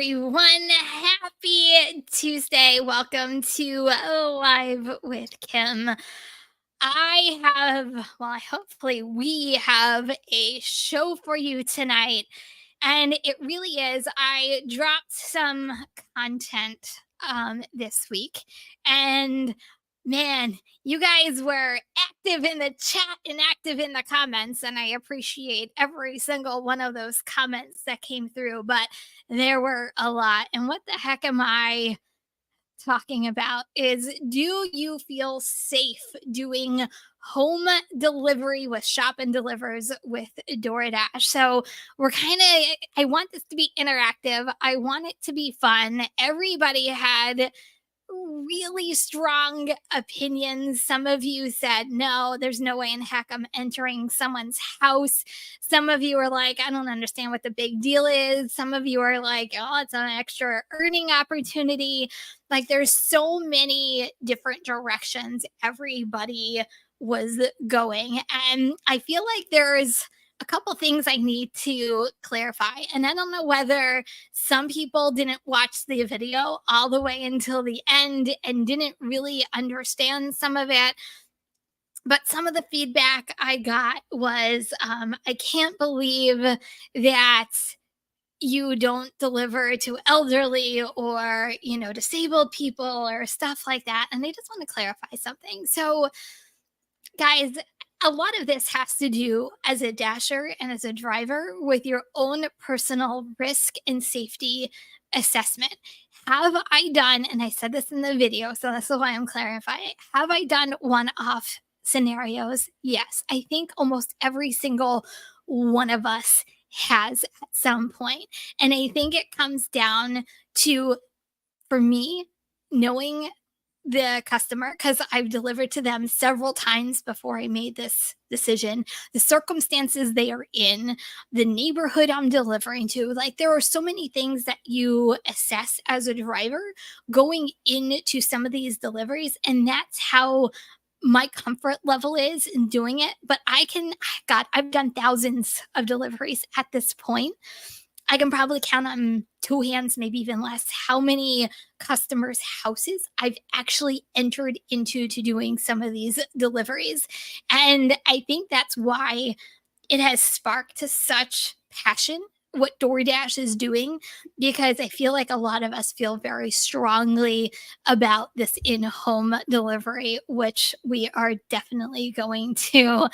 everyone. Happy Tuesday. Welcome to Live with Kim. Hopefully, we have a show for you tonight. And it really is. I dropped some content this week. And man, you guys were active in the chat and active in the comments. And I appreciate every single one of those comments that came through. But there were a lot. And what the heck am I talking about is, do you feel safe doing home delivery with Shop and Delivers with DoorDash? So I want this to be interactive. I want it to be fun. Everybody had really strong opinions. Some of you said, no, there's no way in heck I'm entering someone's house. Some of you are like, I don't understand what the big deal is. Some of you are like, oh, it's an extra earning opportunity. Like, there's so many different directions everybody was going. And I feel like there's a couple things I need to clarify. And I don't know whether some people didn't watch the video all the way until the end and didn't really understand some of it. But some of the feedback I got was, I can't believe that you don't deliver to elderly or, disabled people or stuff like that. And I just want to clarify something. So, guys, a lot of this has to do as a dasher and as a driver with your own personal risk and safety assessment. Have I done, and I said this in the video, so this is why I'm clarifying, have I done one-off scenarios? Yes. I think almost every single one of us has at some point. And I think it comes down to, for me, knowing the customer, because I've delivered to them several times before I made this decision, the circumstances they are in, the neighborhood I'm delivering to. Like, there are so many things that you assess as a driver going into some of these deliveries, and that's how my comfort level is in doing it. But I've done thousands of deliveries at this point. I can probably count on two hands, maybe even less, how many customers' houses I've actually entered into to doing some of these deliveries. And I think that's why it has sparked such passion what DoorDash is doing, because I feel like a lot of us feel very strongly about this in-home delivery, which we are definitely going to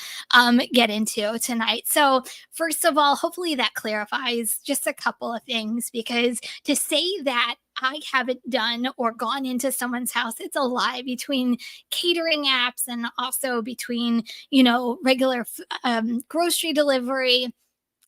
get into tonight. So first of all, hopefully that clarifies just a couple of things, because to say that I haven't done or gone into someone's house, it's a lie. Between catering apps and also between, regular grocery delivery,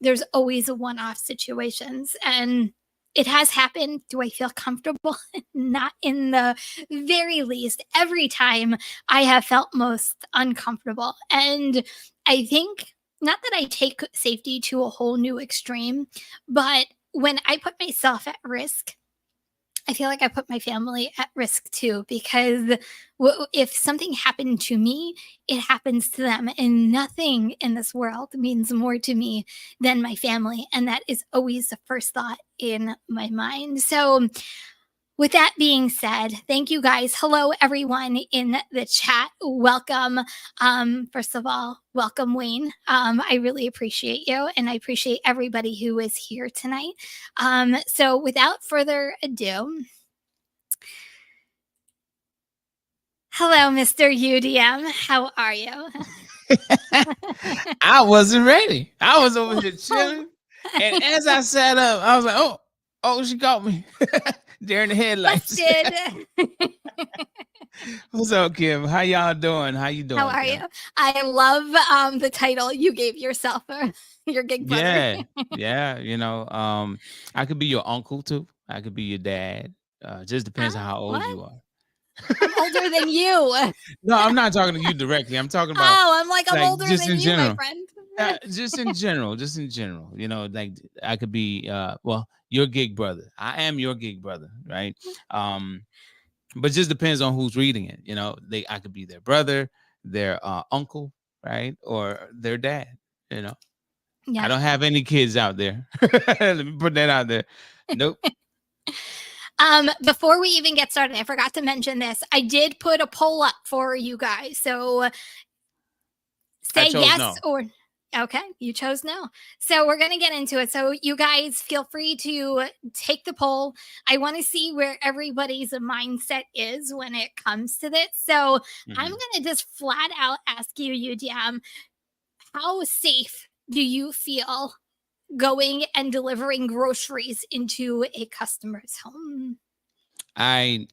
there's always a one-off situations. And it has happened. Do I feel comfortable? Not in the very least. Every time I have felt most uncomfortable. And I think, not that I take safety to a whole new extreme, but when I put myself at risk, I feel like I put my family at risk too, because if something happened to me, it happens to them. And nothing in this world means more to me than my family. And that is always the first thought in my mind. So, with that being said, thank you guys. Hello, everyone in the chat. Welcome. First of all, welcome, Wayne. I really appreciate you, and I appreciate everybody who is here tonight. So without further ado, hello, Mr. UDM. How are you? I wasn't ready. I was over here chilling. And as I sat up, I was like, oh, she caught me. During the headlights. What's up, Kim? How y'all doing? How you doing? How are Kim? you? I love the title you gave yourself, your gig brother. Yeah. I could be your uncle too. I could be your dad. Just depends on how old you are. I'm older than you. No, I'm not talking to you directly. I'm talking about I'm older just than in you, my general. friend. Just in general. Like, I could be your gig brother. I am your gig brother, right? But just depends on who's reading it. I could be their brother, their uncle, right? Or their dad. Yeah. I don't have any kids out there. Let me put that out there. Nope. Before we even get started, I forgot to mention this. I did put a poll up for you guys. So I say chose yes no. or okay, you chose no. So we're going to get into it. So you guys feel free to take the poll. I want to see where everybody's mindset is when it comes to this. So I'm Mhm. going to just flat out ask you, UDM, how safe do you feel going and delivering groceries into a customer's home? I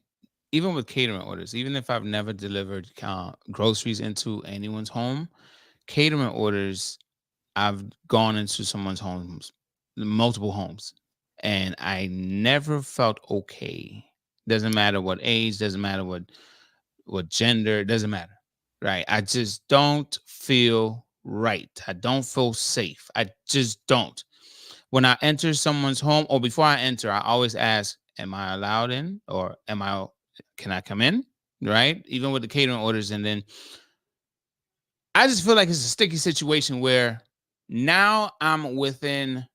even with catering orders, even if I've never delivered groceries into anyone's home, catering orders, I've gone into someone's homes, multiple homes, and I never felt okay. Doesn't matter what age, doesn't matter what gender, it doesn't matter. Right? I just don't feel right. I don't feel safe. I just don't. When I enter someone's home or before I enter, I always ask, am I allowed in or can I come in? Right? Even with the catering orders. And then I just feel like it's a sticky situation where now I'm within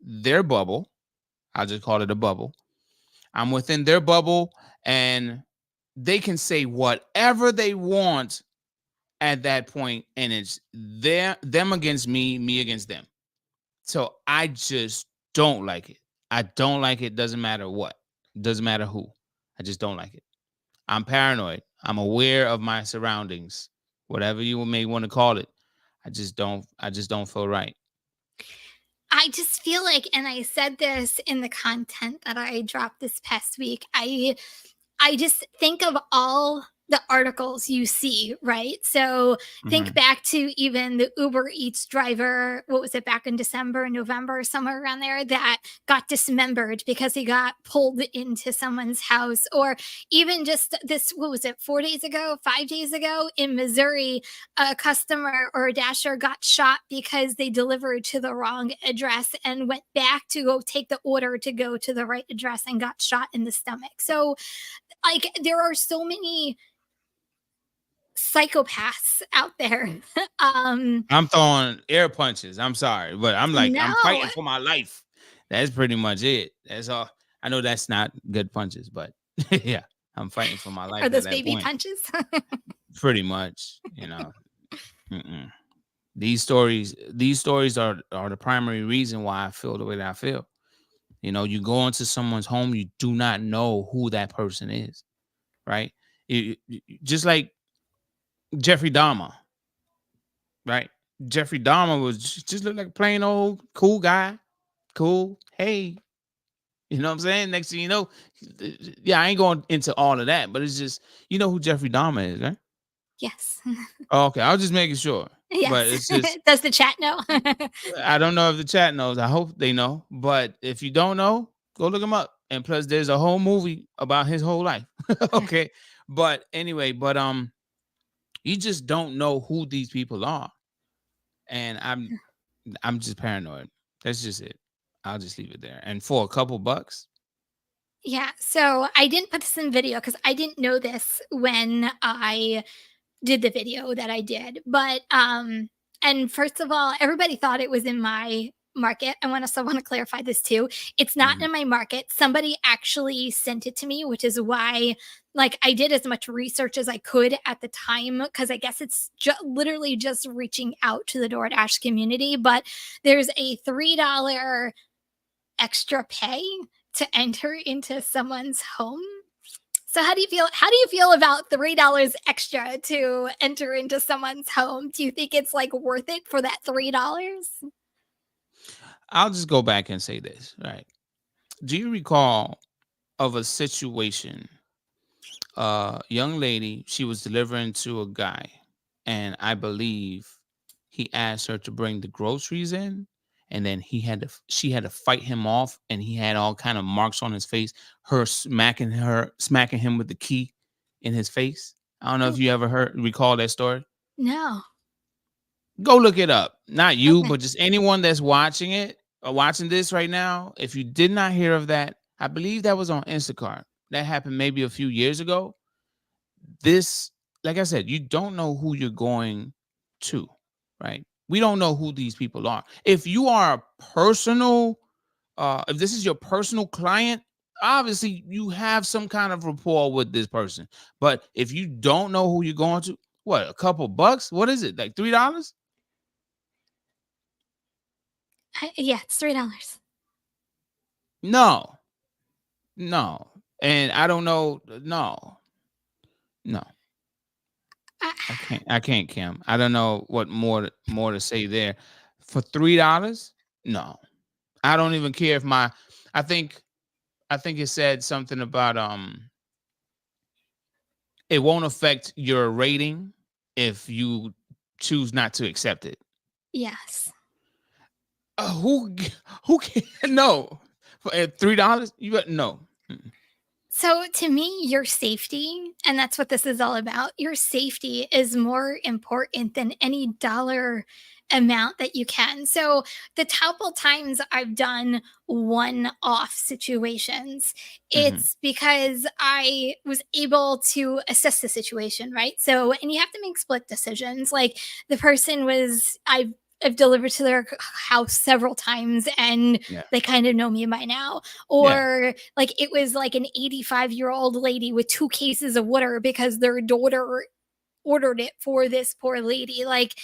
their bubble. I'll just call it a bubble. I'm within their bubble and they can say whatever they want at that point, and it's them against me, me against them. So I just don't like it. I don't like it. Doesn't matter what. Doesn't matter who. I just don't like it. I'm paranoid. I'm aware of my surroundings. Whatever you may want to call it. I just don't feel right. I just feel like, and I said this in the content that I dropped this past week, I just think of all the articles you see, right? So think Mhm. back to even the Uber Eats driver, what was it, back in December, November, somewhere around there, that got dismembered because he got pulled into someone's house. Or even just this, what was it, 4 days ago, 5 days ago in Missouri, a customer or a dasher got shot because they delivered to the wrong address and went back to go take the order to go to the right address and got shot in the stomach. So like there are so many psychopaths out there. um I'm throwing air punches. I'm sorry, but I'm like I'm no, fighting for my life. That's pretty much it. That's all. I know that's not good punches, but yeah, I'm fighting for my are life at those that baby point. punches? Pretty much. Mm-mm. These stories are the primary reason why I feel the way that I feel. You go into someone's home, you do not know who that person is, right? Just like Jeffrey Dahmer, right? Jeffrey Dahmer was just looked like a plain old cool guy, cool. Hey, you know what I'm saying? Next thing you know, yeah, I ain't going into all of that, but it's just you know who Jeffrey Dahmer is, right? Yes. Oh, okay, I was just making sure, but Yes. it's just Does the chat know? I don't know if the chat knows. I hope they know. But if you don't know, go look him up. And plus, there's a whole movie about his whole life. Okay. But anyway, you just don't know who these people are. And I'm just paranoid. That's just it. I'll just leave it there. And for a couple bucks, Yeah, so I didn't put this in video because I didn't know this when I did the video that I did. But and first of all, everybody thought it was in my market. I want to clarify this too. It's not mhm, in my market. Somebody actually sent it to me, which is why like I did as much research as I could at the time because I guess it's literally just reaching out to the DoorDash community, but there's a $3 extra pay to enter into someone's home. So how do you feel? How do you feel about $3 extra to enter into someone's home? Do you think it's like worth it for that $3? I'll just go back and say this. Right. Do you recall of a situation young lady, she was delivering to a guy, and I believe he asked her to bring the groceries in, and then she had to fight him off, and he had all kind of marks on his face, smacking him with the key in his face. I don't know if Oh, you ever recall that story. no. Go look it up. Not you, Okay. but just anyone that's watching it or watching this right now. If you did not hear of that, I believe that was on Instacart. That happened maybe a few years ago. This, like I said, you don't know who you're going to, right? We don't know who these people are. If you are a personal, if this is your personal client, obviously you have some kind of rapport with this person. But if you don't know who you're going to, what, a couple bucks? What is it? Like $3? Yeah, it's $3. No, no. And I don't know. No, no. I, I can't, Kim. I don't know what more to say there. For $3? No. I don't even care if my I think I think it said something about it won't affect your rating if you choose not to accept it. yes. Who can no for at $3? You got no. Mm-mm. So to me, your safety, and that's what this is all about, your safety is more important than any dollar amount that you can. So the couple times I've done one off situations, Mhm. it's because I was able to assess the situation, right? So, and you have to make split decisions. Like the person was, I've delivered to their house several times and Yeah. they kind of know me by now. Yeah. Or like it was like an 85-year-old lady with 2 cases of water because their daughter ordered it for this poor lady. Like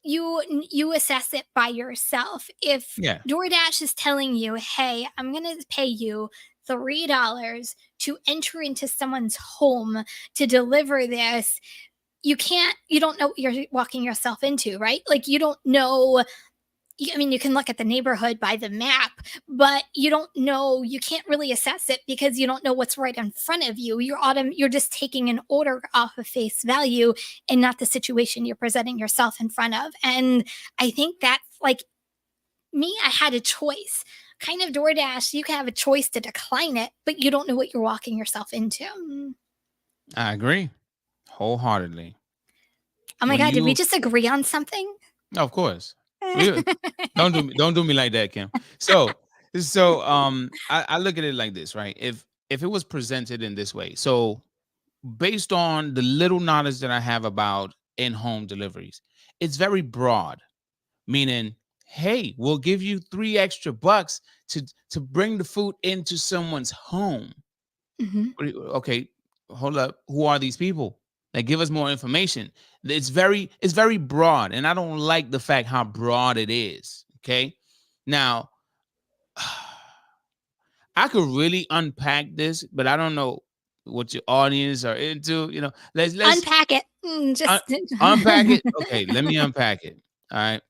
you assess it by yourself. If Yeah. DoorDash is telling you, "Hey, I'm going to pay you $3 to enter into someone's home to deliver this," you don't know what you're walking yourself into, right? Like you don't know. I mean, you can look at the neighborhood by the map, but you don't know, you can't really assess it because you don't know what's right in front of you. You're just taking an order off of face value and not the situation you're presenting yourself in front of. And I think that's like me, I had a choice. Kind of DoorDash, you can have a choice to decline it, but you don't know what you're walking yourself into. I agree wholeheartedly. Oh my When God, did we you just agree on something? Of course. We don't do me like that, Kim. I look at it like this, right? If it was presented in this way, so based on the little knowledge that I have about in-home deliveries, it's very broad, meaning, hey, we'll give you $3 extra to bring the food into someone's home. Mhm. Okay, hold up. Who are these people? Like, give us more information. It's very broad, and I don't like the fact how broad it is. Okay, now I could really unpack this, but I don't know what your audience are into. Let's Unpack it. un- Just unpack it. Okay, let me unpack it. All right.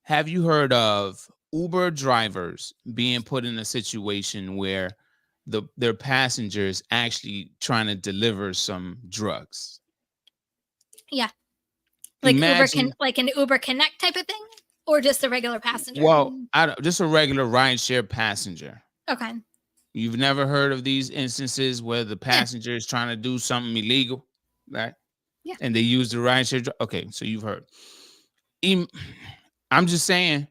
Have you heard of Uber drivers being put in a situation where their passengers actually trying to deliver some drugs? yeah. Imagine, Like an Uber Connect type of thing, or just a regular passenger? well, just a regular rideshare passenger. Okay. You've never heard of these instances where the Yeah. passenger is trying to do something illegal, right? Yeah. And they use the rideshare. Okay, so you've heard. Im- I'm just saying.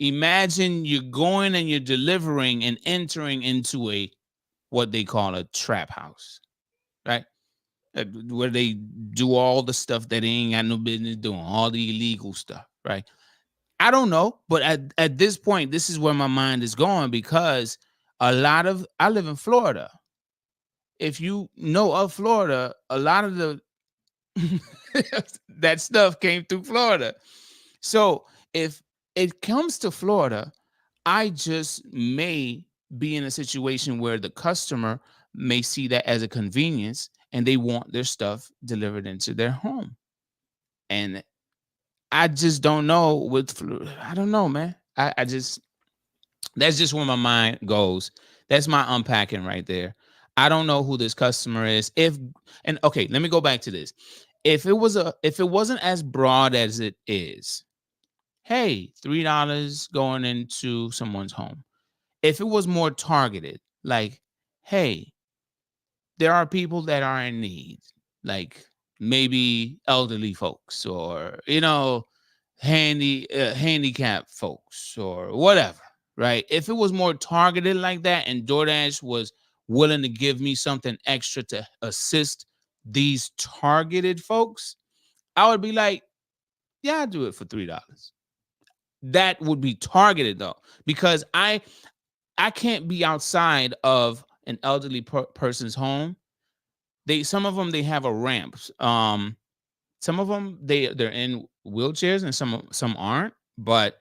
Imagine you're going and you're delivering and entering into a what they call a trap house, right? Where they do all the stuff that they ain't got no business doing, all the illegal stuff, right? I don't know, but at this point, this is where my mind is going because I live in Florida. If you know of Florida, a lot of the that stuff came through Florida. So if it comes to Florida, I just may be in a situation where the customer may see that as a convenience and they want their stuff delivered into their home. And I just don't know I don't know, man. I just That's just where my mind goes. That's my unpacking right there. I don't know who this customer is. And okay, let me go back to this. If it wasn't as broad as it is, hey, $3 going into someone's home. If it was more targeted, like, hey, there are people that are in need, like maybe elderly folks or handicapped folks or whatever, right? If it was more targeted like that and DoorDash was willing to give me something extra to assist these targeted folks, I would be like, yeah, I'll do it for $3. That would be targeted though, because I can't be outside of an elderly person's home. Some of them they have a ramp. Some of them they're in wheelchairs and some aren't. But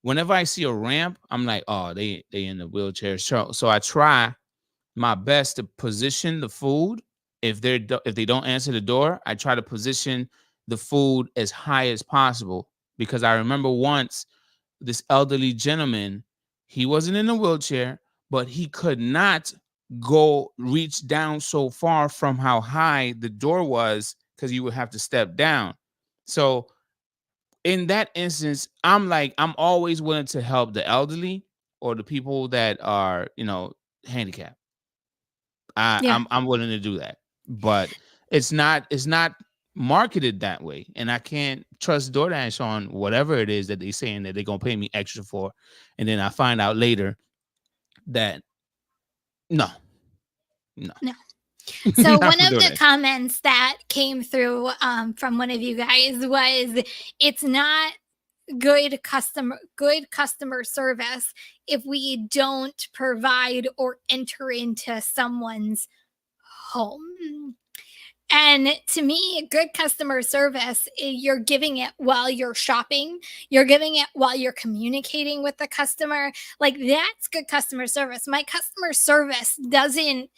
whenever I see a ramp, I'm like, oh, they in the wheelchair. So I try my best to position the food. If they don't answer the door, I try to position the food as high as possible, because I remember once this elderly gentleman, he wasn't in a wheelchair, but he could not go reach down so far from how high the door was, because you would have to step down. So in that instance, I'm always willing to help the elderly or the people that are, handicapped. Yeah. I'm willing to do that, but it's not marketed that way, and I can't trust DoorDash on whatever it is that they saying that they're gonna pay me extra for, and then I find out later that no, no, No. So not one for of the DoorDash. comments that came through from one of you guys was, it's not good customer service if we don't provide or enter into someone's home. And to me, good customer service, you're giving it while you're shopping, you're giving it while you're communicating with the customer. Like, that's good customer service. My customer service doesn't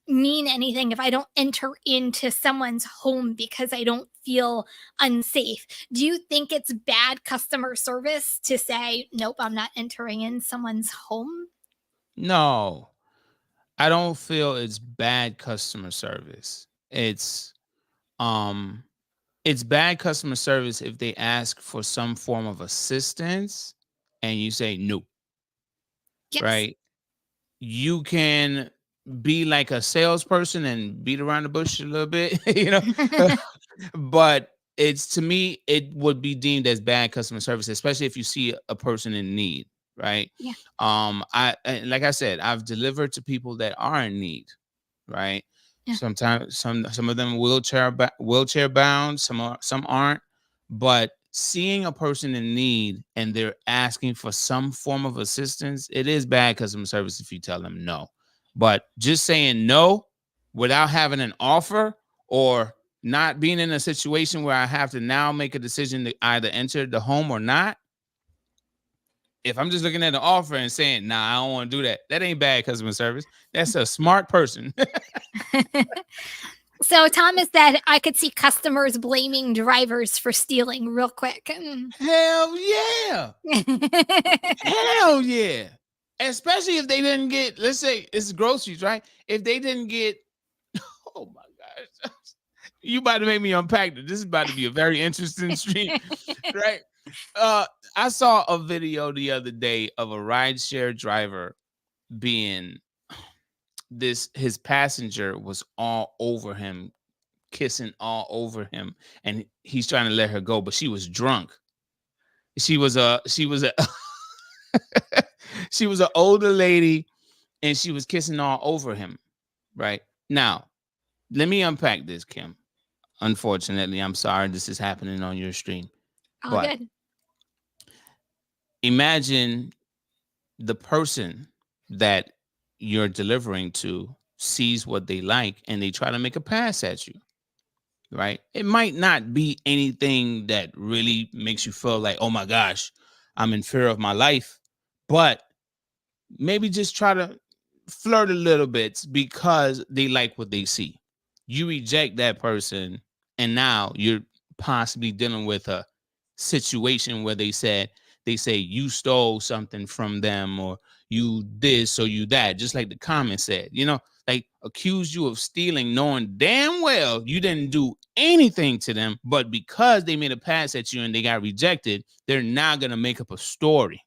mean anything if I don't enter into someone's home because I don't feel unsafe. Do you think it's bad customer service to say, nope, I'm not entering in someone's home? No, I don't feel it's bad customer service. Um it's bad customer service if they ask for some form of assistance and you say no, Yes. right? You can be like a salesperson and beat around the bush a little bit, but it's to me, it would be deemed as bad customer service, especially if you see a person in need, right? Yeah. Like I said, I've delivered to people that are in need, right? Yeah. Sometimes some of them wheelchair bound, some aren't. But seeing a person in need and they're asking for some form of assistance, it is bad customer service if you tell them no. But just saying no without having an offer, or not being in a situation where I have to now make a decision to either enter the home or not. If I'm just looking at the offer and saying, nah, I don't want to do that, that ain't bad customer service. That's a smart person. So Thomas said I could see customers blaming drivers for stealing real quick. Hell yeah. Hell yeah. Especially if they didn't get, let's say it's groceries, right? If they didn't get, oh my gosh, you about to make me unpack this. This is about to be a very interesting stream, right? I saw a video the other day of a rideshare driver being his passenger was all over him, kissing all over him, and he's trying to let her go, but she was drunk. She was a she was an older lady, and she was kissing all over him. Right now, let me unpack this, Kim. Unfortunately, I'm sorry this is happening on your stream, All but good. imagine the person that you're delivering to sees what they like and they try to make a pass at you, right? It might not be anything that really makes you feel like, oh my gosh, I'm in fear of my life, but maybe just try to flirt a little bit because they like what they see. You reject that person, and now you're possibly dealing with a situation where they say you stole something from them, or you this or you that, just like the comment said, like accuse you of stealing, knowing damn well you didn't do anything to them, but because they made a pass at you and they got rejected, they're now gonna make up a story.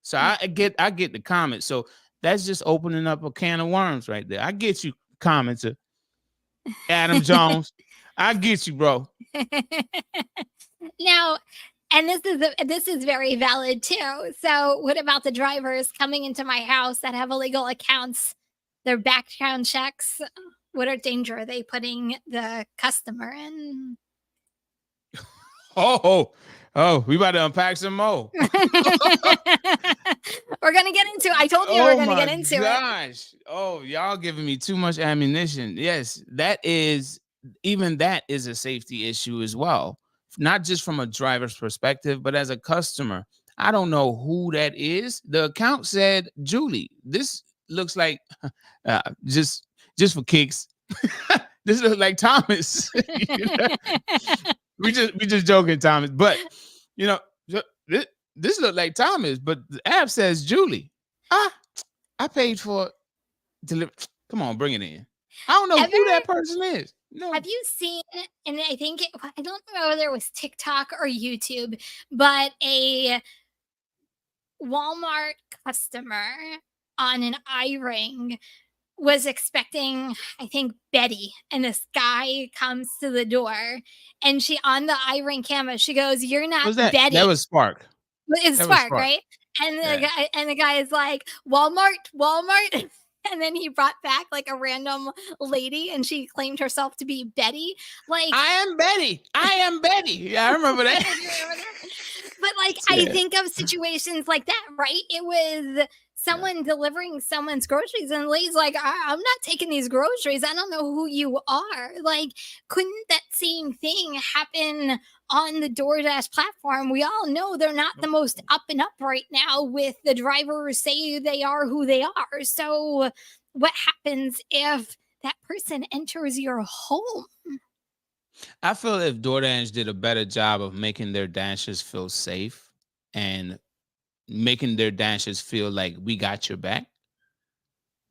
So Yeah. I get the comment. So that's just opening up a can of worms right there. I get you, commenter Adam Jones. I get you, bro. Now, and this is very valid too. So, what about the drivers coming into my house that have illegal accounts? Their background checks. What are danger are they putting the customer in? Oh, Oh, we about to unpack some more. We're gonna get into it. I told you we're Oh gonna my get into it. gosh. Oh, y'all giving me too much ammunition. Yes, that is, even that is a safety issue as well. Not just from a driver's perspective, but as a customer. I don't know who that is. The account said Julie. This looks like uh, just just for kicks. This looks like Thomas. You know? We just joking, Thomas. But you know, this, this look like Thomas, but the app says Julie. Ah, I paid for deliver. Come on, bring it in. I don't know Ever who that person is. No, have you seen, and I think I don't know whether it was TikTok or YouTube, but a Walmart customer on an iRing was expecting, I think, Betty, and this guy comes to the door, and she on the iRing camera, she goes, "You're not was that? That Betty." was Spark. It's That was Spark, Spark. right? And Yeah. the guy is like, "Walmart, Walmart." And then he brought back like a random lady, and she claimed herself to be Betty. Like, I am Betty. I am Betty. Yeah, I remember that. do you remember that? But like, I Yeah. think of situations like that, right? It was Yeah. someone delivering someone's groceries, and the lady's like, I'm not taking these groceries. I don't know who you are. Like, couldn't that same thing happen on the DoorDash platform? We all know they're not the Nope. most up and up right now with the drivers say they are who they are. So, what happens if that person enters your home? I feel if DoorDash did a better job of making their dashers feel safe and making their dashers feel like we got your back,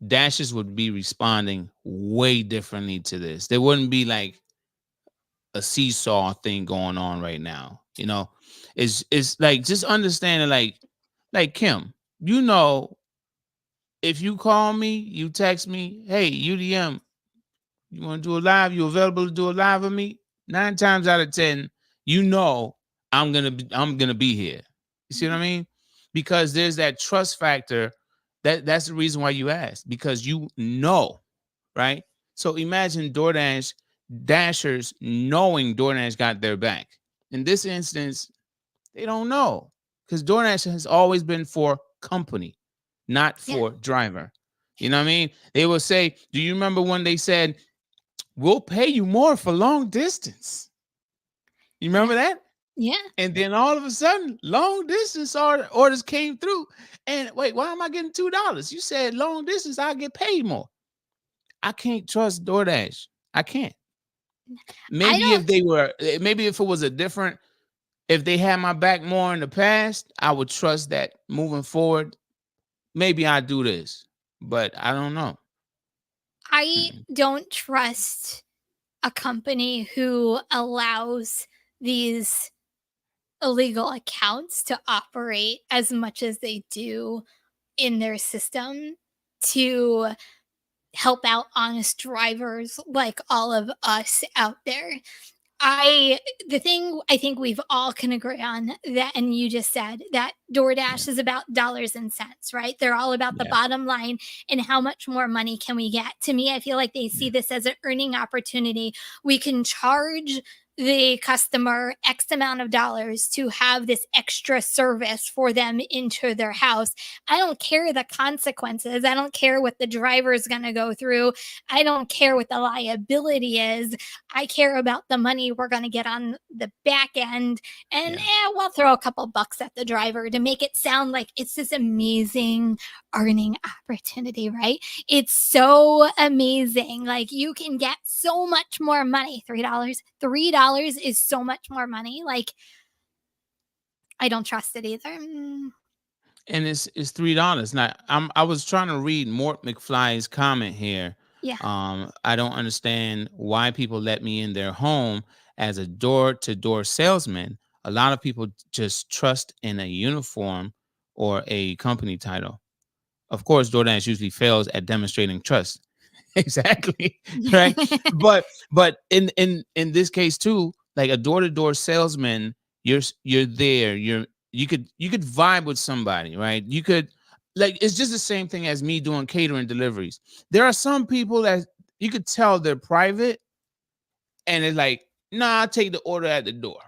dashers would be responding way differently to this. There wouldn't be like a seesaw thing going on right now. You know, it's like just understanding like Kim, you know, if you call me, you text me, hey, UDM, you want to do a live? You available to do a live with me? 9 times out of 10, you know I'm gonna be here. You see what I mean? Because there's that trust factor. That's the reason why you asked, because you know, right? So imagine DoorDash dashers knowing DoorDash got their back. In this instance, they don't know, because DoorDash has always been for company, not Yeah, for driver. You know what I mean? They will say, do you remember when they said, we'll pay you more for long distance? You yeah, remember that? yeah. And then all of a sudden, long distance orders came through. And wait, why am I getting $2? You said long distance, I get paid more. I can't trust DoorDash. I can't. I Maybe if don't they were, maybe if it was a different, if they had my back more in the past, I would trust that moving forward. Maybe I do this, but I don't know. I Mm-mm. don't trust a company who allows these illegal accounts to operate as much as they do in their system to help out honest drivers like all of us out there. I the thing I think we've all can agree on that, and you just said that Yeah, DoorDash is about dollars and cents, right? They're all about the yeah, bottom line and how much more money can we get. To me, I feel like they see yeah, this as an earning opportunity. We can charge the customer X amount of dollars to have this extra service for them into their house. I don't care the consequences. I don't care what the driver is going to go through. I don't care what the liability is. I care about the money we're going to get on the back end. And yeah. we'll throw a couple bucks at the driver to make it sound like it's this amazing earning opportunity, right? It's so amazing. Like, you can get so much more money. $3. $3 is so much more money. Like, I don't trust it either. And it's $3. Now I was trying to read Mort McFly's comment here. Yeah. I don't understand why people let me in their home as a door-to-door salesman. A lot of people just trust in a uniform or a company title. Of course, DoorDash usually fails at demonstrating trust. Exactly. Right. But in this case too, like a door-to-door salesman, you're there. You could vibe with somebody, right? You could, like, it's just the same thing as me doing catering deliveries. There are some people that you could tell they're private and it's like, nah, I'll take the order at the door.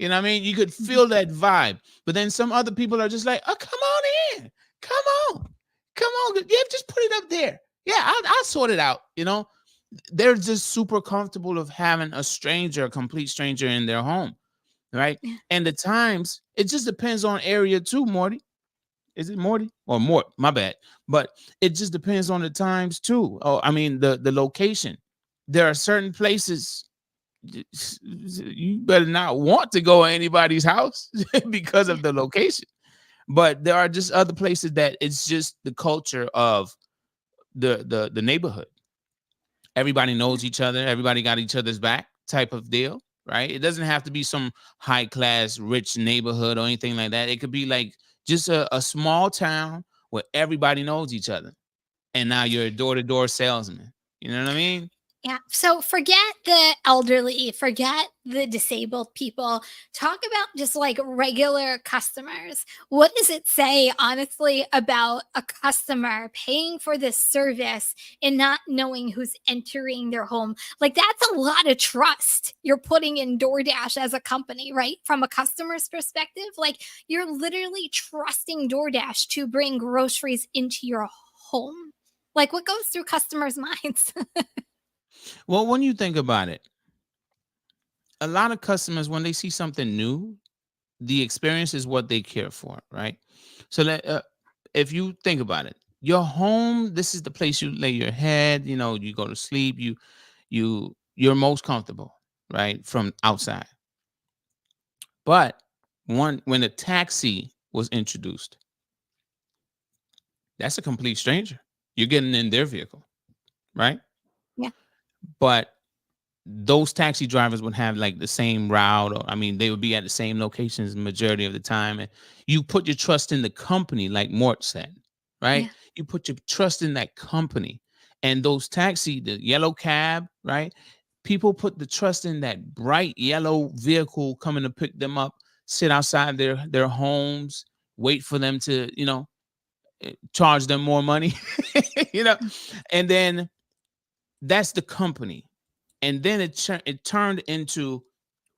You know what I mean? You could feel that vibe. But then some other people are just like, oh, come on in. Come on. Come on. Yeah, just put it up there. Yeah, I'll sort it out. They're just super comfortable of having a stranger, a complete stranger in their home. Right. Yeah. And the times, it just depends on area too, Morty. Is it Morty or Mort? My bad. But it just depends on the times too. Oh, I mean the location. There are certain places you better not want to go to anybody's house because Yeah. of the location. But there are just other places that it's just the culture of the neighborhood. Everybody knows each other. Everybody got each other's back type of deal, right? It doesn't have to be some high class, rich neighborhood or anything like that. It could be like just a small town where everybody knows each other. And now you're a door to door salesman. You know what I mean? Yeah. So forget the elderly, forget the disabled people. Talk about just like regular customers. What does it say, honestly, about a customer paying for this service and not knowing who's entering their home? Like, that's a lot of trust you're putting in DoorDash as a company, right? From a customer's perspective, like, you're literally trusting DoorDash to bring groceries into your home. Like, what goes through customers' minds? Well, when you think about it, a lot of customers, when they see something new, the experience is what they care for, right? So if you think about it, your home, this is the place you lay your head. You go to sleep. You're most comfortable, right, from outside. But when a taxi was introduced, that's a complete stranger. You're getting in their vehicle, right? Yeah. But those taxi drivers would have like the same route, or I mean, they would be at the same locations the majority of the time. And you put your trust in the company, like Mort said, right? Yeah. You put your trust in that company. And those the yellow cab, right? People put the trust in that bright yellow vehicle coming to pick them up, sit outside their homes, wait for them to, charge them more money, you know, and then that's the company. And then it turned into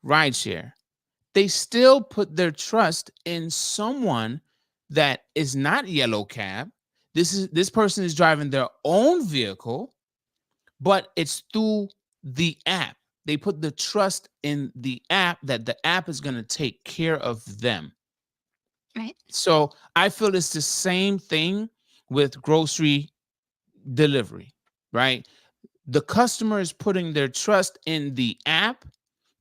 rideshare. They still put their trust in someone that is not yellow cab. This person is driving their own vehicle, but it's through the app. They put the trust in the app that the app is going to take care of them. Right. So I feel it's the same thing with grocery delivery, right? The customer is putting their trust in the app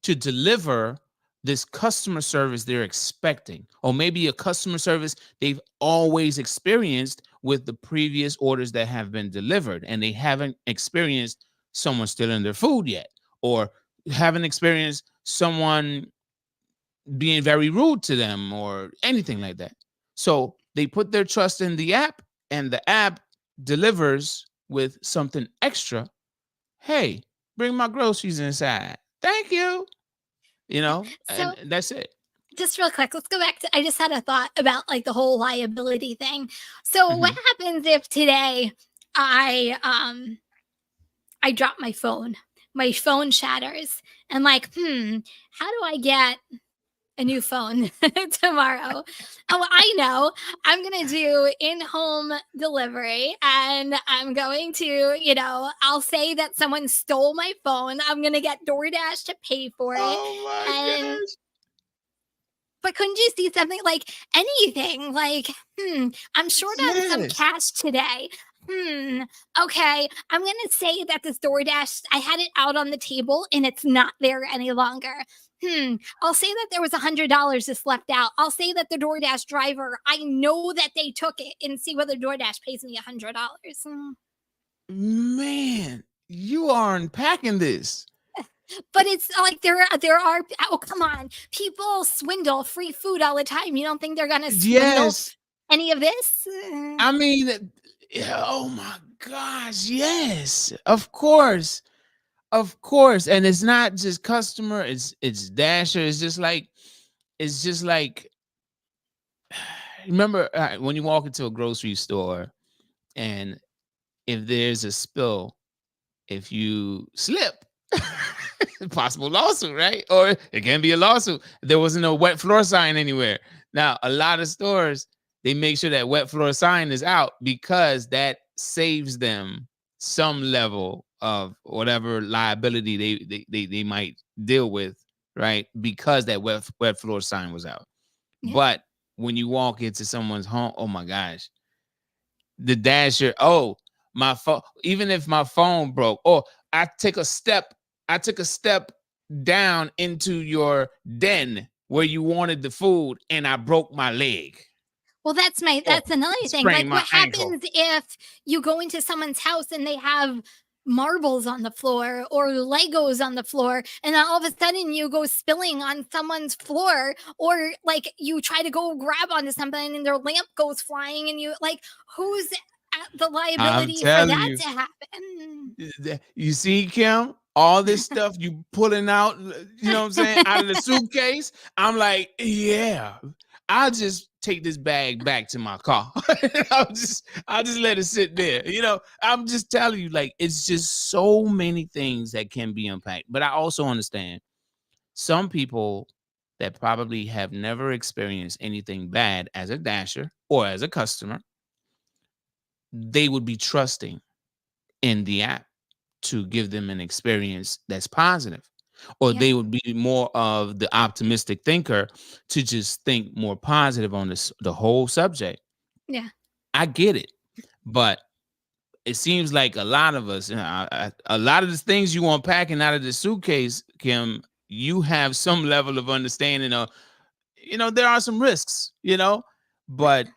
to deliver this customer service they're expecting, or maybe a customer service they've always experienced with the previous orders that have been delivered, and they haven't experienced someone stealing their food yet, or haven't experienced someone being very rude to them or anything like that. So they put their trust in the app, and the app delivers with something extra. Hey, bring my groceries inside. Thank you. And So that's it. just real quick, let's go back to, I just had a thought about like the whole liability thing. So what Mhm. happens if today I I drop my phone? My phone shatters and like, how do I get a new phone tomorrow? Oh, I know. I'm going to do in-home delivery and I'm going to, I'll say that someone stole my phone. I'm going to get DoorDash to pay for it. Oh my And gosh. but couldn't you see something like anything? Like, I'm short on some Yes. cash today. Hmm. Okay. I'm going to say that this DoorDash, I had it out on the table and it's not there any longer. I'll say that there was $100 just left out. I'll say that the DoorDash driver, I know that they took it and see whether DoorDash pays me $100. Man, you are unpacking this. But it's like there are oh, come on. People swindle free food all the time. You don't think they're gonna swindle Yes. any of this? I mean, yeah, oh my gosh, yes. Of course. Of course. And it's not just customer, it's Dasher. It's just like remember when you walk into a grocery store, and if there's a spill, if you slip, Possible lawsuit, right? Or it can be a lawsuit. There wasn't a wet floor sign anywhere. Now, a lot of stores, they make sure that wet floor sign is out because that saves them some level of whatever liability they might deal with, right? Because that wet floor sign was out. Yeah. But when you walk into someone's home, oh my gosh, the dasher, oh, my phone, even if my phone broke, or I take a step, I took a step down into your den where you wanted the food and I broke my leg Well, or that's another thing. sprained Like, my what ankle. happens if you go into someone's house and they have marbles on the floor or Legos on the floor, and then all of a sudden you go spilling on someone's floor, or like you try to go grab onto something and their lamp goes flying, and you like, who's at the I'm liability for telling that you. to happen? You see, Kim, all this stuff you pulling out, you know what I'm saying, out of the suitcase. I'm like, yeah, I'll just take this bag back to my car. I'll just let it sit there. I'm just telling you, like, it's just so many things that can be unpacked. But I also understand some people that probably have never experienced anything bad as a dasher or as a customer, they would be trusting in the app to give them an experience that's positive. Or Yeah, they would be more of the optimistic thinker to just think more positive on the whole subject. yeah. I get it. But it seems like a lot of us, a lot of the things you unpacking out of the suitcase, Kim, you have some level of understanding of, there are some risks, but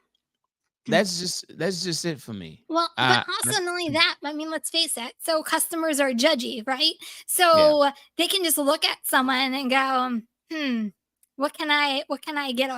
that's just it for me. Well, but also not only that, I mean, let's face it. So customers are judgy, right? Yeah. So they can just look at someone and go, "Hmm, what can I get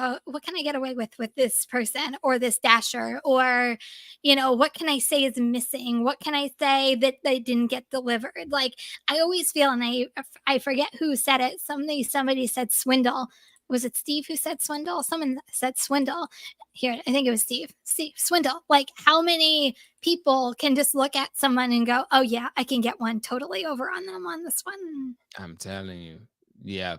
away with this person or this dasher, or what can I say is missing? What can I say that they didn't get delivered?" Like, I always feel, and I forget who said it. Somebody said swindle. Was it Steve who said swindle? Someone said swindle. Here, I think it was Steve. Steve, swindle. Like, how many people can just look at someone and go, "Oh yeah, I can get one totally over on them on this one." I'm telling you. Yeah.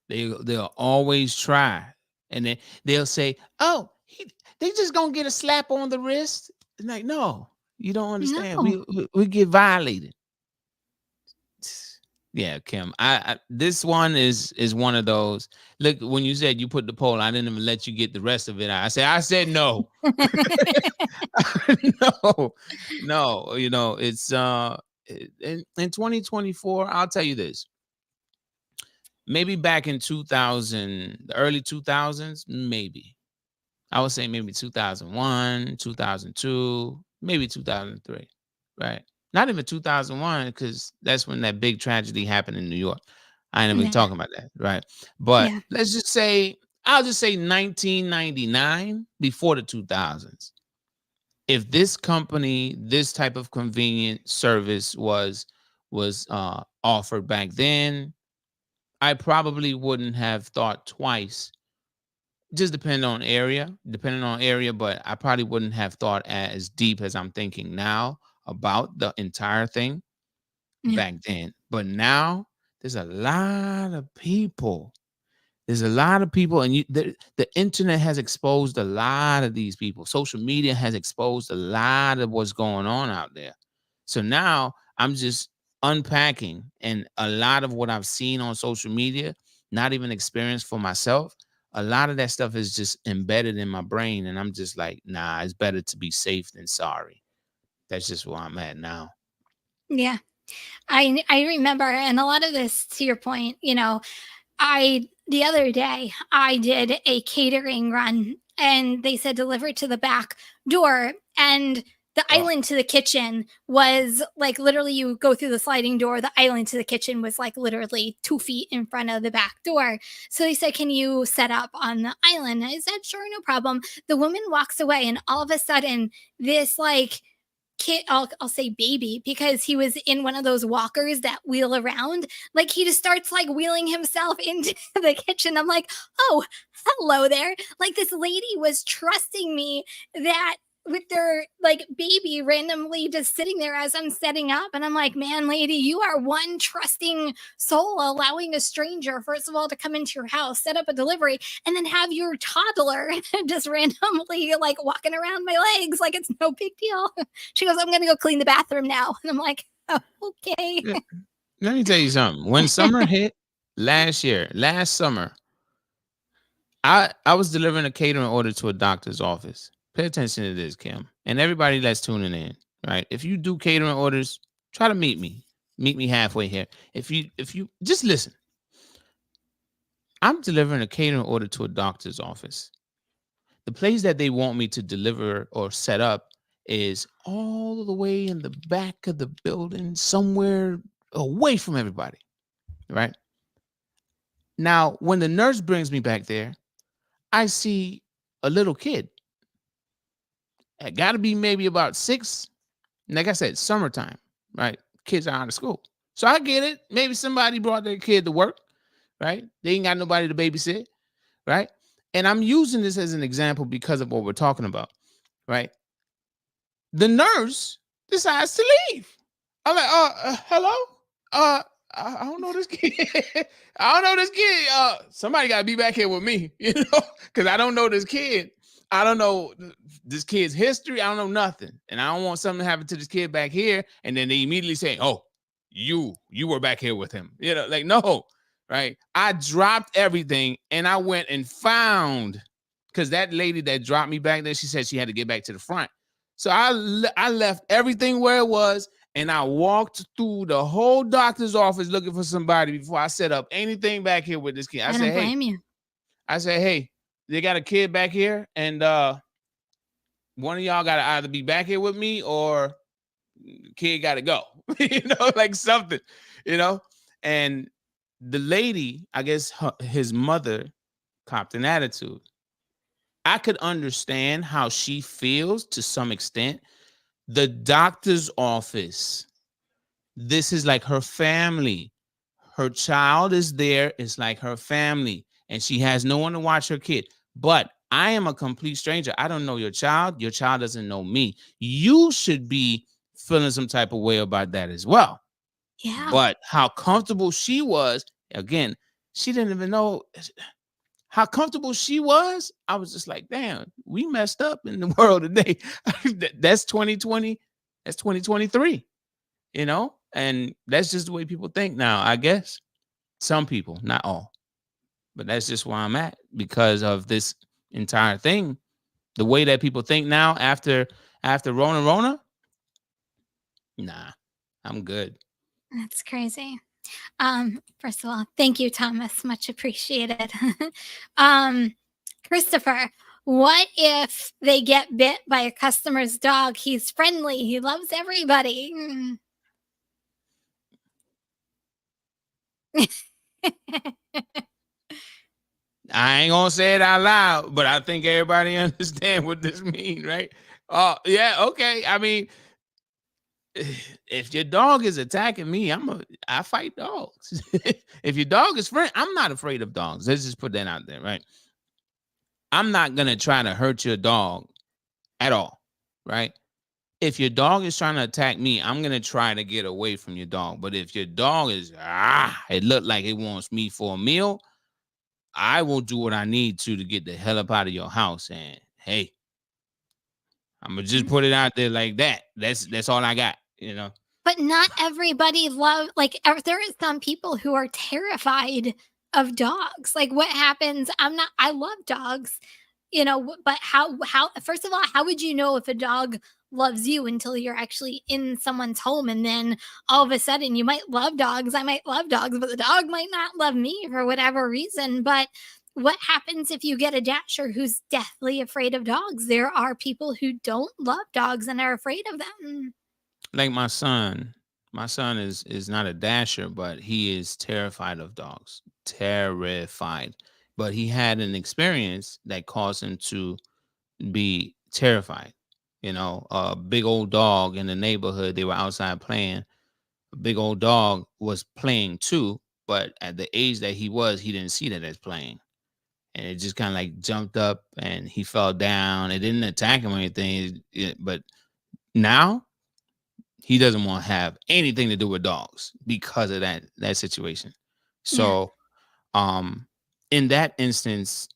They'll always try. And then they'll say, "Oh, they just gonna get a slap on the wrist." Like, no, you don't understand. No. We get violated. Yeah, Kim. This one is one of those. Look, when you said you put the poll, I didn't even let you get the rest of it. I said no. No, no, it's in 2024, I'll tell you this. Maybe back in 2000, the early 2000s, maybe. I would say maybe 2001, 2002, maybe 2003, right? Not even 2001, because that's when that big tragedy happened in New York. I ain't even Yeah. talking about that, right? But Yeah. I'll just say 1999, before the 2000s. If this company, this type of convenient service was offered back then, I probably wouldn't have thought twice. Just depending on area, but I probably wouldn't have thought as deep as I'm thinking now about the entire thing Yeah. back then. But now there's a lot of people. There's a lot of people, and the internet has exposed a lot of these people. Social media has exposed a lot of what's going on out there. So now I'm just unpacking, and a lot of what I've seen on social media, not even experienced for myself, a lot of that stuff is just embedded in my brain, and I'm just like, nah, it's better to be safe than sorry. That's just where I'm at now. Yeah. I remember, and a lot of this, to your point, I the other day I did a catering run, and they said deliver to the back door, and the Oh, island to the kitchen was like, literally, you go through the sliding door, the island to the kitchen was like literally 2 feet in front of the back door. So they said, "Can you set up on the island?" I said, "Sure, no problem." The woman walks away, and all of a sudden, this like kid, I'll say baby, because he was in one of those walkers that wheel around, like, he just starts like wheeling himself into the kitchen. I'm like, "Oh, hello there." Like, this lady was trusting me that with their like baby randomly just sitting there as I'm setting up. And I'm like, man, lady, you are one trusting soul allowing a stranger, first of all, to come into your house, set up a delivery, and then have your toddler just randomly like walking around my legs like it's no big deal. She goes, I'm going to go clean the bathroom now. And I'm like, oh, okay. Yeah, let me tell you something. When summer hit last summer, I was delivering a catering order to a doctor's office. Pay attention to this, Kim, and everybody that's tuning in. Right? If you do catering orders, try to meet me. Meet me halfway here. If you just listen, I'm delivering a catering order to a doctor's office. The place that they want me to deliver or set up is all the way in the back of the building, somewhere away from everybody. Right? Now, when the nurse brings me back there, I see a little kid. It got to be maybe about 6. Like I said, summertime, right? Kids are out of school. So I get it. Maybe somebody brought their kid to work, right? They ain't got nobody to babysit, right? And I'm using this as an example because of what we're talking about, right? The nurse decides to leave. I'm like, hello? I don't know this kid. I don't know this kid. Somebody got to be back here with me, because I don't know this kid. I don't know this kid's history. I don't know nothing. And I don't want something to happen to this kid back here. And then they immediately say, oh, you were back here with him. Like, no, right? I dropped everything and I went and found, because that lady that dropped me back there, she said she had to get back to the front. So I left everything where it was, and I walked through the whole doctor's office looking for somebody before I set up anything back here with this kid. I don't blame you. I said, hey, they got a kid back here, and one of y'all got to either be back here with me or kid got to go, like something, And the lady, I guess his mother copped an attitude. I could understand how she feels to some extent. The doctor's office, this is like her family. Her child is there. It's like her family, and she has no one to watch her kid. But I am a complete stranger. I don't know your child. Your child doesn't know me. You should be feeling some type of way about that as well. Yeah. But how comfortable she was, again, she didn't even know how comfortable she was. I was just like, damn, we messed up in the world today. That's 2020. That's 2023, and that's just the way people think now, I guess. Some people, not all. But that's just where I'm at because of this entire thing. The way that people think now after Rona, nah, I'm good. That's crazy. First of all, thank you, Thomas. Much appreciated. um, Christopher, what if they get bit by a customer's dog? He's friendly. He loves everybody. I ain't gonna say it out loud, but I think everybody understand what this means, right? Yeah, okay. I mean, if your dog is attacking me, I fight dogs. If your dog is friend, I'm not afraid of dogs. Let's just put that out there, right? I'm not gonna try to hurt your dog at all, right? If your dog is trying to attack me, I'm gonna try to get away from your dog. But if your dog is it looked like it wants me for a meal, I will do what I need to get the hell up out of your house. And hey, I'm gonna just put it out there like that. That's all I got, But not everybody there is some people who are terrified of dogs. Like, what happens? I love dogs, but how first of all, how would you know if a dog loves you until you're actually in someone's home, and then all of a sudden you might love dogs, I might love dogs, but the dog might not love me for whatever reason. But what happens if you get a dasher who's deathly afraid of dogs? There are people who don't love dogs and are afraid of them. Like my son. My son is not a dasher, but he is terrified of dogs. Terrified. But he had an experience that caused him to be terrified. A big old dog in the neighborhood, they were outside playing. A big old dog was playing too, but at the age that he was, he didn't see that as playing. and it just kind of like jumped up and he fell down. It didn't attack him or anything, but now he doesn't want to have anything to do with dogs because of that situation. Yeah. So, um, in that instance,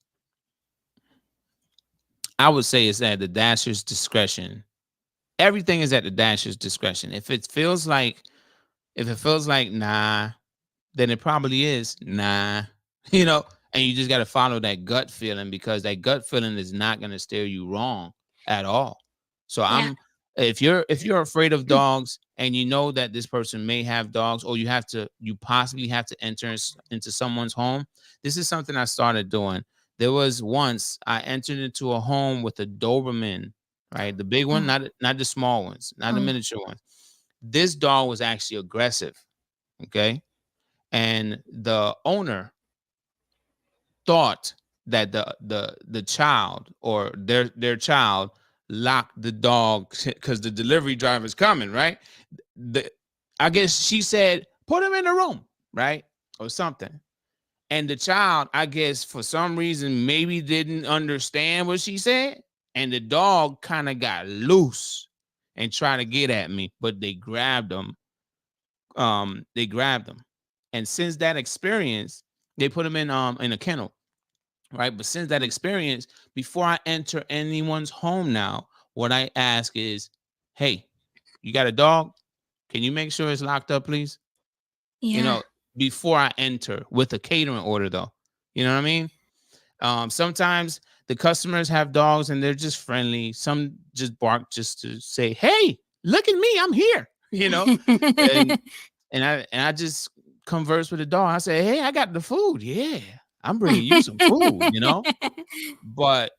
I would say it's at the dasher's discretion. Everything is at the dasher's discretion. If it feels like nah, then it probably is nah, you know, and you just got to follow that gut feeling because that gut feeling is not going to steer you wrong at all. So Yeah. if you're afraid of dogs and you know that this person may have dogs or you possibly have to enter into someone's home, this is something I started doing. There was once I entered into a home with a Doberman, right? The big one, Oh, not the small ones, not the oh, miniature ones. This dog was actually aggressive, okay? And the owner thought that the child or their child locked the dog because the delivery driver's coming, right? The I guess she said, put him in the room, right? Or something. And the child, I guess, for some reason, maybe didn't understand what she said. And the dog kind of got loose and tried to get at me, but they grabbed him. And since that experience, they put him in a kennel, right? But since that experience, before I enter anyone's home now, what I ask is, hey, you got a dog? Can you make sure it's locked up, please? You yeah. know, before I enter with a catering order, though. You know what I mean? Sometimes the customers have dogs and they're just friendly. Some just bark just to say, "Hey, look at me, I'm here." And and I just converse with the dog. I say, "Hey, I got the food. Yeah, I'm bringing you some food." But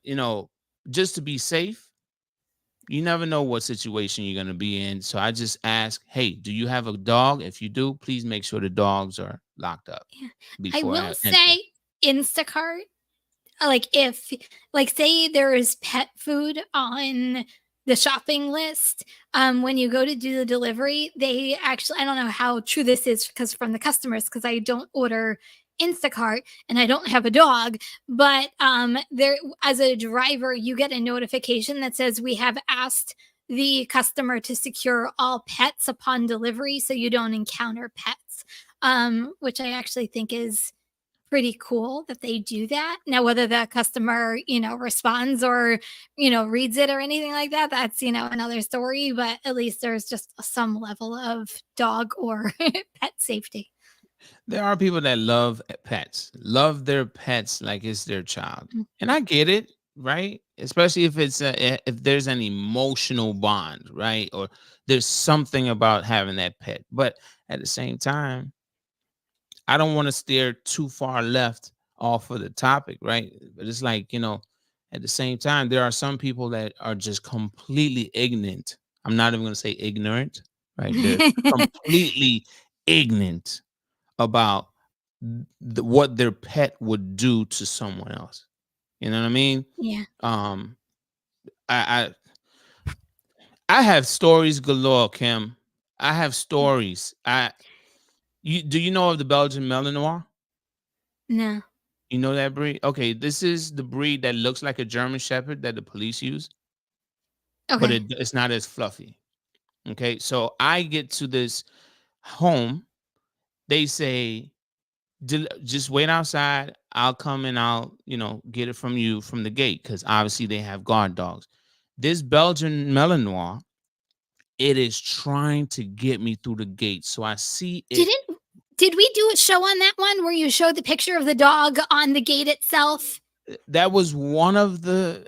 just to be safe, you never know what situation you're gonna be in. So I just ask, "Hey, do you have a dog? If you do, please make sure the dogs are locked up Yeah. I before will I enter." say Instacart, like if like say there is pet food on the shopping list, when you go to do the delivery, they actually, I don't know how true this is because from the customers, because I don't order Instacart and I don't have a dog, but there, as a driver, you get a notification that says we have asked the customer to secure all pets upon delivery so you don't encounter pets, which I actually think is pretty cool that they do that. Now, whether the customer, responds or, reads it or anything like that, that's, another story, but at least there's just some level of dog or pet safety. There are people that love pets, love their pets like it's their child. Mm. And I get it, right? Especially if there's an emotional bond, right? Or there's something about having that pet. But at the same time, I don't want to steer too far left off of the topic, right? But it's like, at the same time, there are some people that are just completely ignorant. I'm not even going to say ignorant, right? They're completely ignorant about what their pet would do to someone else. You know what I mean? Yeah. Um, I I have stories galore, Kim. I have stories. Do you know of the Belgian Malinois? No. You know that breed? Okay, this is the breed that looks like a German Shepherd that the police use, but Okay. it's not as fluffy. Okay, so I get to this home. They say, just wait outside. I'll come and I'll, get it from you from the gate because obviously they have guard dogs. This Belgian Malinois, it is trying to get me through the gate. So I see it. Didn't did we do a show on that one where you showed the picture of the dog on the gate itself? That was one of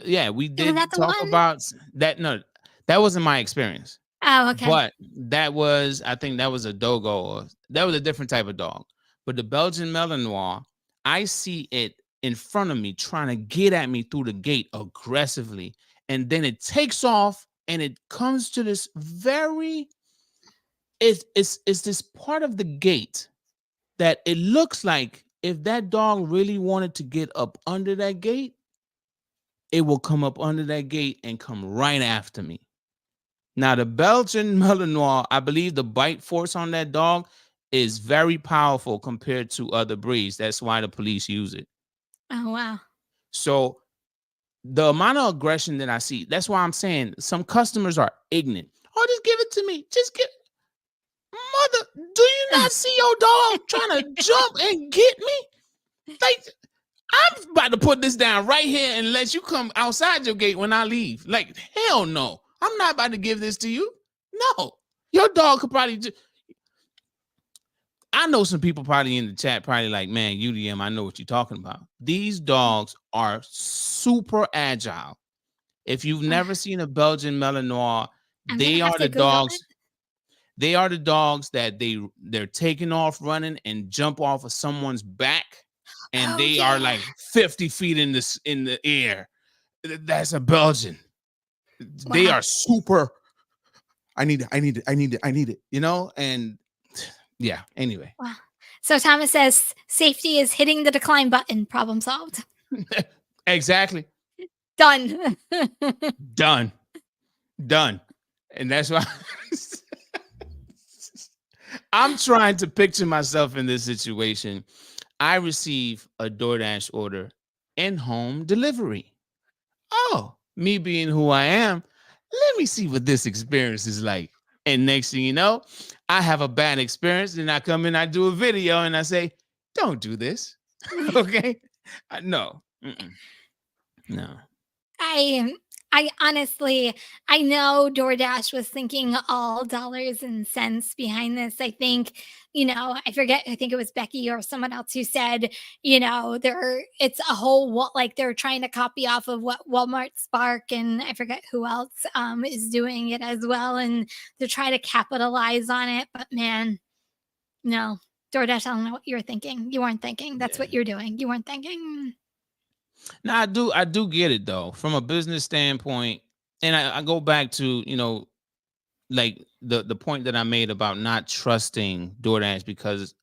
yeah, we Was that did the talk one? about that. No, that wasn't my experience. Oh, okay. But I think that was a dogo, or that was a different type of dog. But the Belgian Malinois, I see it in front of me trying to get at me through the gate aggressively. And then it takes off and it comes to this it's this part of the gate that it looks like if that dog really wanted to get up under that gate, it will come up under that gate and come right after me. Now, the Belgian Malinois, I believe the bite force on that dog is very powerful compared to other breeds. That's why the police use it. Oh, wow. So the amount of aggression that I see, that's why I'm saying some customers are ignorant. Oh, just give it to me. Just give mother. Do you not see your dog trying to jump and get me? Like, I'm about to put this down right here and let you come outside your gate when I leave. Like, hell no. I'm not about to give this to you. No. Your dog could probably just, I know some people probably in the chat probably like, man, UDM, I know what you're talking about. These dogs are super agile. If you've never seen a Belgian Malinois, I'm gonna they have are to the Google it. dogs. They are the dogs that they're taking off running and jump off of someone's back, and Oh they are yeah. like 50 feet in the air. That's a Belgian. They Wow. are super. I need it. I need it. I need it. I need it. You know, and yeah. Anyway, Wow. So Thomas says safety is hitting the decline button. Problem solved. exactly. Done. Done. Done. And that's why I'm trying to picture myself in this situation. I receive a DoorDash order in home delivery. Oh, me being who I am, let me see what this experience is like. And next thing you know, I have a bad experience. And I come in, I do a video and I say, don't do this. Okay. No. Mm-mm. No. I I honestly, I know DoorDash was thinking all dollars and cents behind this. I think, I forget, I think it was Becky or someone else who said, it's a whole like they're trying to copy off of what Walmart Spark and I forget who else is doing it as well, and to try to capitalize on it. But man, no. DoorDash, I don't know what you're thinking. You weren't thinking. That's Yeah. what you're doing. You weren't thinking. Now I do get it though, from a business standpoint. And I go back to, like the point that I made about not trusting DoorDash because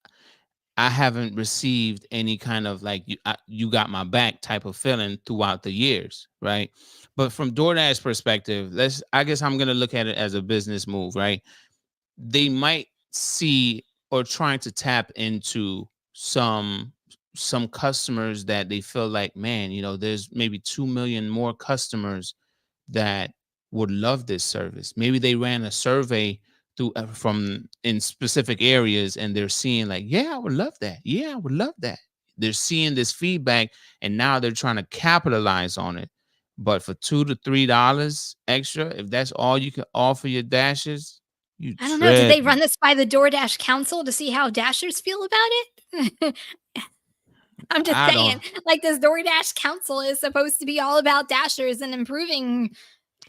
I haven't received any kind of like you got my back type of feeling throughout the years, right? But from DoorDash perspective, I guess I'm gonna look at it as a business move, right? They might see or trying to tap into some customers that they feel like, man, there's maybe 2 million more customers that would love this service. Maybe they ran a survey through from in specific areas and they're seeing like, yeah, I would love that. Yeah, I would love that. They're seeing this feedback and now they're trying to capitalize on it. But for $2 to $3 extra, if that's all you can offer your dashers, you I don't know. Did they run tripping. this by the DoorDash council to see how Dashers feel about it? I'm just I don't. saying, like, this DoorDash council is supposed to be all about Dashers and improving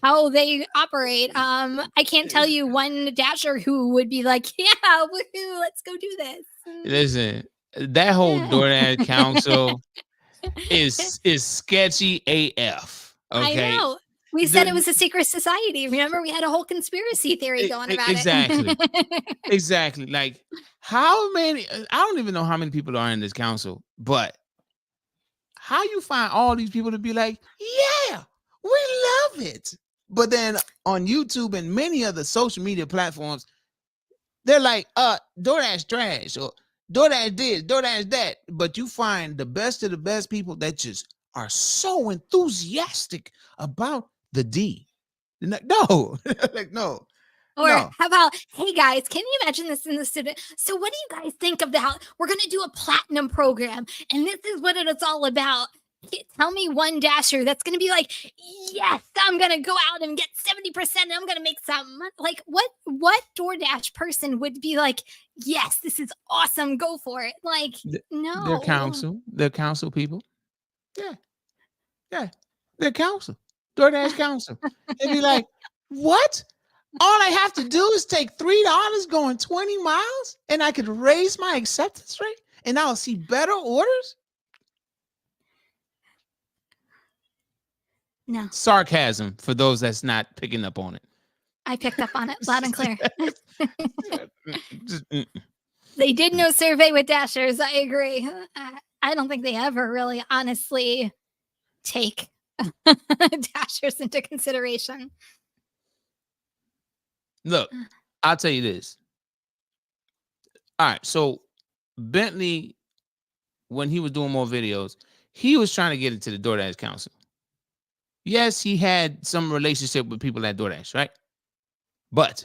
how they operate. I can't tell you one Dasher who would be like, "Yeah, woohoo, let's go do this." Listen, that whole Yeah. DoorDash council is sketchy AF. I Okay. know. We said it The, was a secret society. Remember, we had a whole conspiracy theory going about exactly. it. Exactly. Like how many I don't even know how many people are in this council, but how you find all these people to be like, yeah, we love it. But then on YouTube and many other social media platforms, they're like, DoorDash trash or DoorDash this, DoorDash that. But you find the best of the best people that just are so enthusiastic about the D. No, like no, Or no. how about, hey guys, can you imagine this in the student? So, what do you guys think of the how we're going to do a platinum program, and this is what it's all about? Tell me one dasher that's going to be like, yes, I'm going to go out and get 70%. And I'm going to make some money. Like, what DoorDash person would be like, yes, this is awesome. Go for it. Like, Their no. council, their council people. Yeah, yeah, their council, DoorDash council. They'd be like, what? All I have to do is take $3 going 20 miles and I could raise my acceptance rate and I'll see better orders? No, Sarcasm for those that's not picking up on it. I picked up on it loud and clear. Just, They did no survey with dashers. I agree. I don't think they ever really honestly take dashers into consideration. look, I'll tell you this. All right. So Bentley, when he was doing more videos, He was trying to get into the DoorDash council. Yes, he had some relationship with people at DoorDash, right? But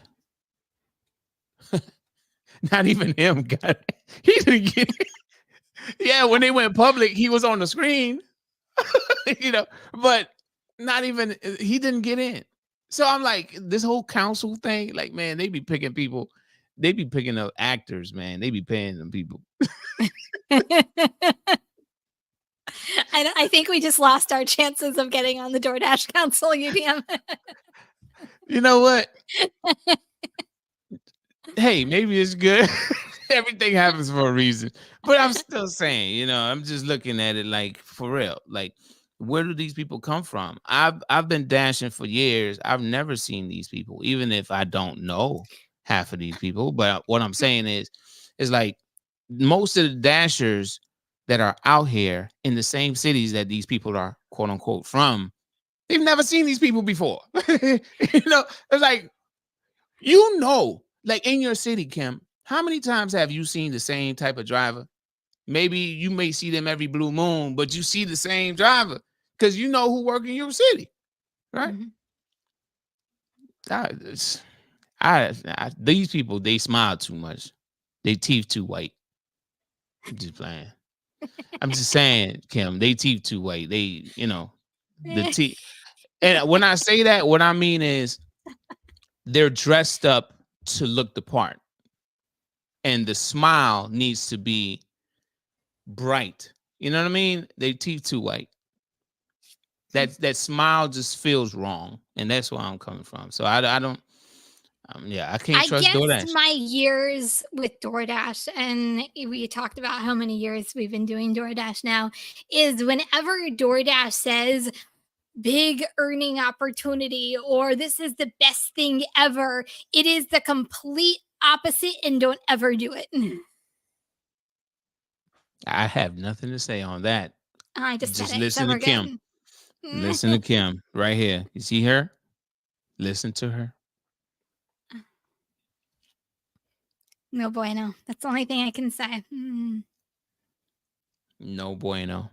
not even him got it. He didn't get it. Yeah, when they went public, he was on the screen, but not even he didn't get in. So I'm like, this whole council thing, like, man, they be picking people, they be picking up actors, man. They be paying them people. I think we just lost our chances of getting on the DoorDash Council, UDM. You know what? Hey, maybe it's good. Everything happens for a reason. But I'm still saying, I'm just looking at it like for real. Like, where do these people come from? I've been dashing for years. I've never seen these people, even if I don't know half of these people. But what I'm saying is like most of the dashers that are out here in the same cities that these people are quote unquote from, they've never seen these people before. It's like, like in your city, Kim, how many times have you seen the same type of driver? Maybe you may see them every blue moon, but you see the same driver because you know who work in your city, right? Mhm. These people, they smile too much. They teeth too white. I'm just playing. I'm just saying, Kim, they teeth too white. They, the teeth. And when I say that, what I mean is they're dressed up to look the part. And the smile needs to be bright. You know what I mean? They teeth too white. That smile just feels wrong, and that's where I'm coming from. So I don't. Yeah, I can't I trust guess DoorDash. my years with DoorDash, and we talked about how many years we've been doing DoorDash now, is whenever DoorDash says big earning opportunity or this is the best thing ever, it is the complete opposite, and don't ever do it. I have nothing to say on that. I just said Just it, so listen to we're Kim. good. Listen to Kim right here. You see her? Listen to her. No bueno. That's the only thing I can say. No bueno.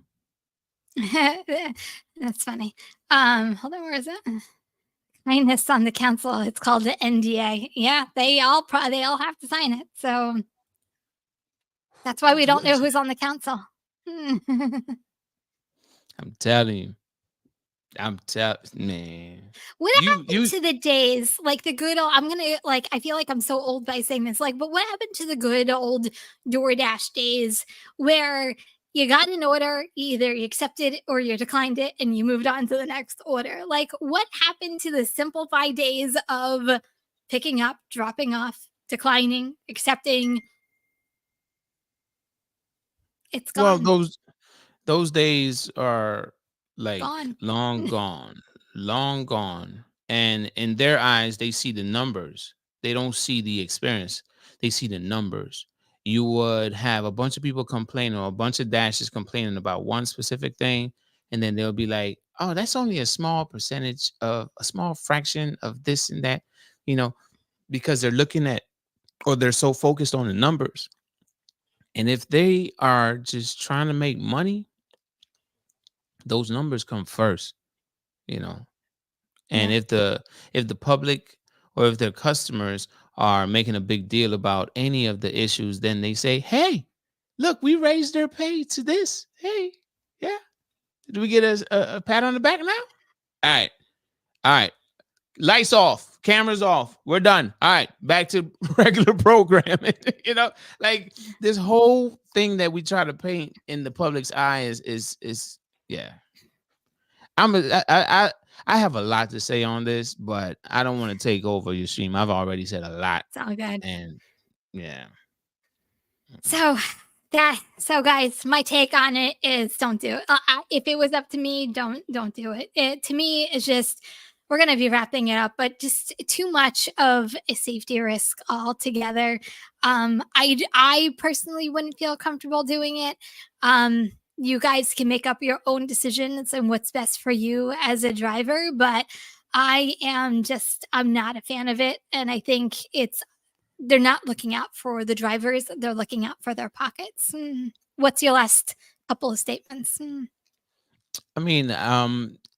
That's funny. Hold on, where is it? Kindness on the council. It's called the NDA. Yeah, they all have to sign it. So that's why we don't know who's on the council. I'm telling you. Man. What happened You to the days like the good old? I'm gonna like. I feel like I'm so old by saying this. Like, but what happened to the good old DoorDash days where you got an order, either you accepted it or you declined it, and you moved on to the next order? Like, what happened to the simplified days of picking up, dropping off, declining, accepting? It's well, gone. those days are like Gone. long gone, long gone. And in their eyes, they see the numbers. They don't see the experience. They see the numbers. You would have a bunch of people complaining or a bunch of dashes complaining about one specific thing. And then they'll be like, oh, that's only a small percentage of a small fraction of this and that, you know, because they're looking at or they're so focused on the numbers. And if they are just trying to make money, those numbers come first, you know. And Yeah. if the public or if their customers are making a big deal about any of the issues, then they say, "Hey, look, we raised their pay to this. Hey, yeah, do we get a pat on the back now? All right, lights off, cameras off, we're done. All right, back to regular programming." Like this whole thing that we try to paint in the public's eye is yeah. I have a lot to say on this, but I don't want to take over your stream. I've already said a lot, It's all good. and yeah. So guys, my take on it is don't do it. If it was up to me, don't do it. It to me is just we're gonna be wrapping it up, but just too much of a safety risk altogether. I personally wouldn't feel comfortable doing it. You guys can make up your own decisions and what's best for you as a driver, but I'm not a fan of it, and I think they're not looking out for the drivers, they're looking out for their pockets. What's your last couple of statements? I mean,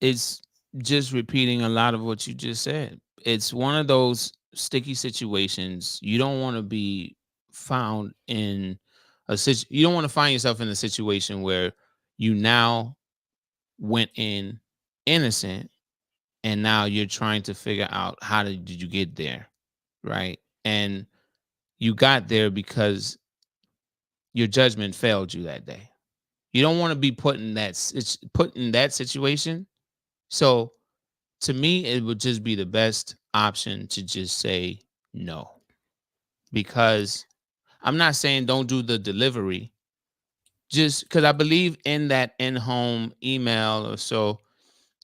it's just repeating a lot of what you just said. It's one of those sticky situations. You don't want to be found in you don't want to find yourself in a situation where you now went in innocent and now you're trying to figure out how did you get there, right? And you got there because your judgment failed you that day. You don't want to be put in that situation. So to me, it would just be the best option to just say no. Because I'm not saying don't do the delivery, just because I believe in that in-home email or so.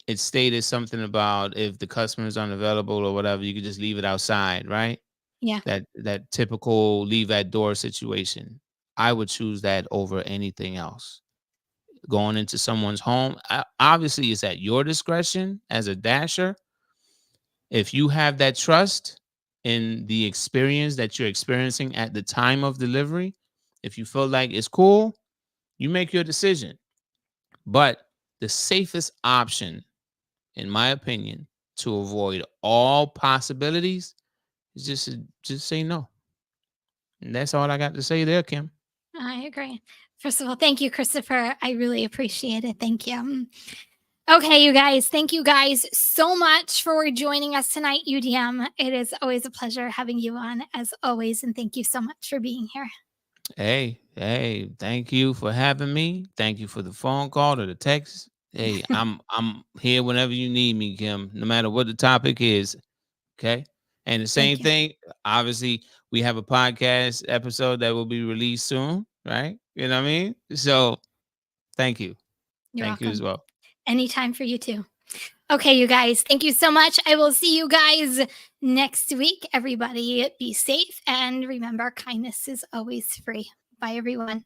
It stated something about if the customer is unavailable or whatever, you could just leave it outside, right? Yeah, That typical leave at door situation. I would choose that over anything else. Going into someone's home, obviously, it's at your discretion as a dasher. If you have that trust in the experience that you're experiencing at the time of delivery, if you feel like it's cool, you make your decision. But the safest option, in my opinion, to avoid all possibilities is just say no. And that's all I got to say there, Kim. I agree. First of all, thank you, Christopher. I really appreciate it. Thank you. Okay, you guys, thank you guys so much for joining us tonight, UDM. It is always a pleasure having you on, as always, and thank you so much for being here. Hey, thank you for having me. Thank you for the phone call or the text. Hey, I'm here whenever you need me, Kim, no matter what the topic is. Okay. And the Thank same you. thing, obviously, we have a podcast episode that will be released soon, right? You know what I mean? So thank you. You're Thank you as welcome. well. Anytime for you too. Okay, you guys, thank you so much. I will see you guys next week. Everybody, be safe and remember, kindness is always free. Bye, everyone.